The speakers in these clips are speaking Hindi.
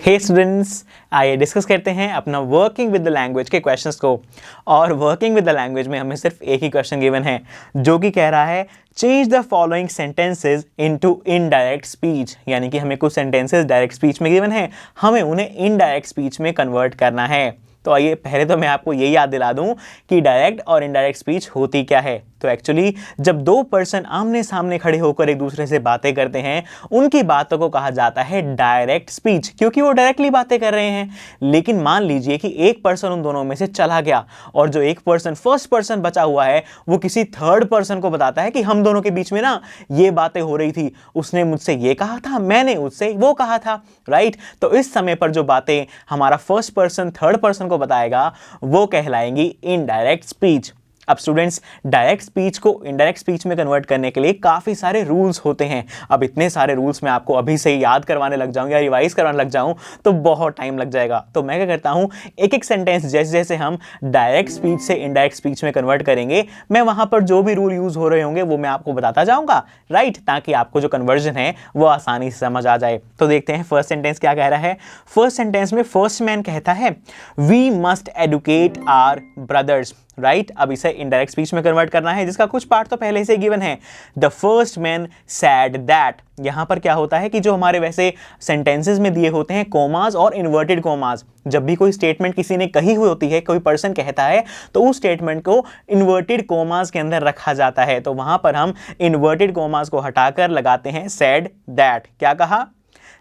हे स्टूडेंट्स, आइए डिस्कस करते हैं अपना वर्किंग विद द लैंग्वेज के क्वेश्चंस को। और वर्किंग विद द लैंग्वेज में हमें सिर्फ एक ही क्वेश्चन गिवन है जो कि कह रहा है change the following sentences into indirect speech. यानी कि हमें कुछ सेंटेंसेज डायरेक्ट स्पीच में गिवन है, हमें उन्हें इनडायरेक्ट स्पीच में कन्वर्ट करना है। तो आइए पहले तो मैं आपको ये याद दिला दूं कि डायरेक्ट और इनडायरेक्ट स्पीच होती क्या है। तो एक्चुअली जब दो पर्सन आमने सामने खड़े होकर एक दूसरे से बातें करते हैं, उनकी बातों को कहा जाता है डायरेक्ट स्पीच, क्योंकि वो डायरेक्टली बातें कर रहे हैं। लेकिन मान लीजिए कि एक पर्सन उन दोनों में से चला गया और जो एक पर्सन फर्स्ट पर्सन बचा हुआ है वो किसी थर्ड पर्सन को बताता है कि हम दोनों के बीच में ना ये बातें हो रही थी, उसने मुझसे ये कहा था, मैंने उससे वो कहा था, राइट। तो इस समय पर जो बातें हमारा फर्स्ट पर्सन थर्ड पर्सन को बताएगा वो कहलाएंगी इनडायरेक्ट स्पीच। अब स्टूडेंट्स, डायरेक्ट स्पीच को इनडायरेक्ट स्पीच में कन्वर्ट करने के लिए काफ़ी सारे रूल्स होते हैं। अब इतने सारे रूल्स मैं आपको अभी से याद करवाने लग जाऊं या रिवाइज करवाने लग जाऊं तो बहुत टाइम लग जाएगा। तो मैं क्या करता हूं, एक एक सेंटेंस जैसे जैसे हम डायरेक्ट स्पीच से इनडायरेक्ट स्पीच में कन्वर्ट करेंगे, मैं वहां पर जो भी रूल यूज हो रहे होंगे वो मैं आपको बताता जाऊंगा, राइट, ताकि आपको जो कन्वर्जन है वो आसानी से समझ आ जाए। तो देखते हैं फर्स्ट सेंटेंस क्या कह रहा है। फर्स्ट सेंटेंस में फर्स्ट मैन कहता है we must educate our brothers, right. अब इसे इनडायरेक्ट स्पीच में कन्वर्ट करना है, जिसका कुछ पार्ट तो पहले से गिवन है। The first man sad that. यहां पर क्या होता है कि जो हमारे वैसे सेंटेंसेस में दिए होते हैं कोमास और इन्वर्टेड कोमास, जब भी कोई स्टेटमेंट किसी ने कही हुई होती है, कोई पर्सन कहता है, तो उस स्टेटमेंट को इन्वर्टेड कोमास के अंदर रखा जाता है। तो वहां पर हम इन्वर्टेड कोमास को हटाकर लगाते हैं सैड दैट। क्या कहा?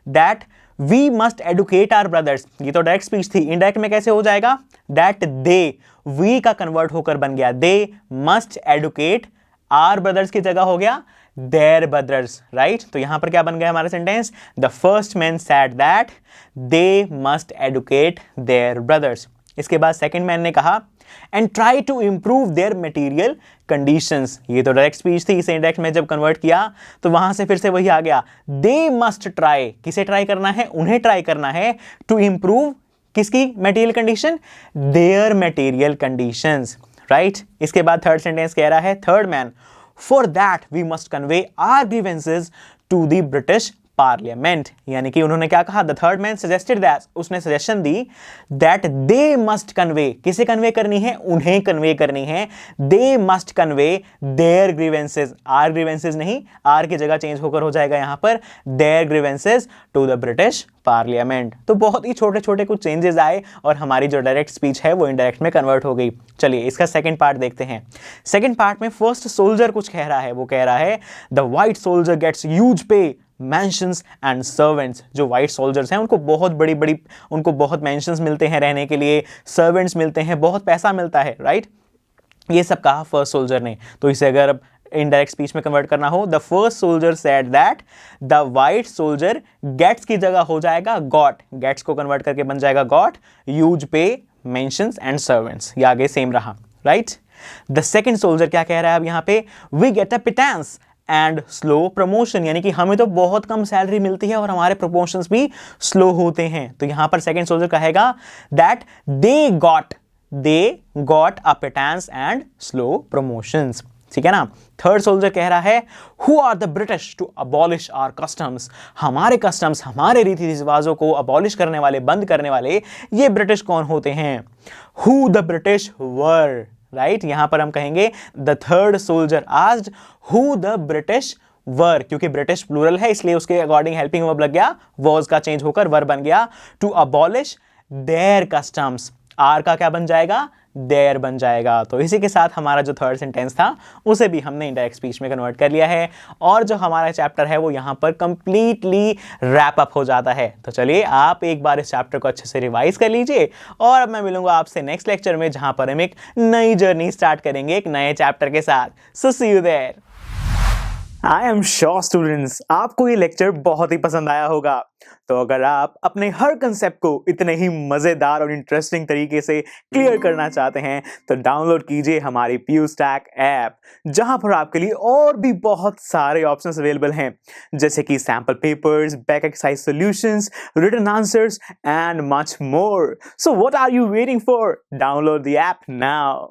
That we must educate our brothers. ये तो डायरेक्ट स्पीच थी, इनडायरेक्ट में कैसे हो जाएगा? दैट दे, वी का कन्वर्ट होकर बन गया they must educate, our brothers की जगह हो गया देयर ब्रदर्स, राइट। तो यहां पर क्या बन गया हमारा sentence? The first man said that they must educate their brothers. इसके बाद सेकंड मैन ने कहा and try to improve their material conditions. ये तो डायरेक्ट स्पीच थी, इसे इनडायरेक्ट में जब कन्वर्ट किया तो वहां से फिर से वही आ गया दे मस्ट ट्राई। किसे ट्राई करना है? उन्हें ट्राई करना है टू इंप्रूव किसकी material condition? Their material conditions, right. इसके बाद थर्ड सेंटेंस कह रहा है third man for that we must convey our grievances to the British parliament. यानी कि उन्होंने क्या कहा? The third man suggested that, उसने सजेशन दी दैट दे मस्ट कन्वे। किसे कन्वे करनी है? उन्हें कन्वे करनी है। दे must convey their grievances, our grievances नहीं, आर की जगह चेंज होकर हो जाएगा यहां पर their grievances to the British parliament. तो बहुत ही छोटे छोटे कुछ चेंजेस आए और हमारी जो डायरेक्ट स्पीच है वो इनडायरेक्ट में कन्वर्ट हो गई। चलिए इसका सेकंड पार्ट देखते हैं। सेकंड पार्ट में फर्स्ट सोल्जर कुछ कह रहा है, वो कह रहा है the white soldier gets huge pay mansions and servants. जो व्हाइट सोल्जर्स हैं उनको बहुत बड़ी उनको बहुत मैंशंस मिलते हैं रहने के लिए, सर्वेंट्स मिलते हैं, बहुत पैसा मिलता है, राइट। ये सब कहा फर्स्ट सोल्जर ने। तो इसे अगर इनडायरेक्ट स्पीच में कन्वर्ट करना हो, the first soldier said that the white soldier gets की जगह हो जाएगा गॉट, गेट्स को कन्वर्ट करके बन जाएगा गॉट ह्यूज पे मेंशंस एंड सर्वेंट्स। ये आगे सेम रहा, राइट। द सेकंड सोल्जर क्या कह रहा है अब यहां पे? We get a pittance and slow promotion. यानी कि हमें तो बहुत कम सैलरी मिलती है और हमारे प्रमोशंस भी स्लो होते हैं। तो यहां पर सेकंड सोल्जर कहेगा that they got a pittance and slow promotions, ठीक है ना। थर्ड सोल्जर कह रहा है who are the British to abolish our customs. हमारे कस्टम्स, हमारे रीति रिवाजों को अबॉलिश करने वाले, बंद करने वाले ये ब्रिटिश कौन होते हैं? Who the British were, right. यहां पर हम कहेंगे the third soldier asked who the British were, क्योंकि ब्रिटिश प्लूरल है इसलिए उसके अकॉर्डिंग हेल्पिंग वर्ब लग गया, वॉज का चेंज होकर वर बन गया। To abolish their customs, our का क्या बन जाएगा? देयर बन जाएगा। तो इसी के साथ हमारा जो थर्ड सेंटेंस था उसे भी हमने इनडायरेक्ट स्पीच में कन्वर्ट कर लिया है और जो हमारा चैप्टर है वो यहां पर कंप्लीटली रैप अप हो जाता है। तो चलिए आप एक बार इस चैप्टर को अच्छे से रिवाइज कर लीजिए और अब मैं मिलूंगा आपसे नेक्स्ट लेक्चर में, जहां पर हम एक नई जर्नी स्टार्ट करेंगे एक नए चैप्टर के साथ। So see you there. I am sure students आपको ये लेक्चर बहुत ही पसंद आया होगा। तो अगर आप अपने हर कंसेप्ट को इतने ही मजेदार और इंटरेस्टिंग तरीके से क्लियर करना चाहते हैं तो डाउनलोड कीजिए हमारी PuStack ऐप, जहां पर आपके लिए और भी बहुत सारे ऑप्शंस अवेलेबल हैं, जैसे कि sample papers, back exercise solutions, written answers and much more. So what are you waiting for? Download the app now.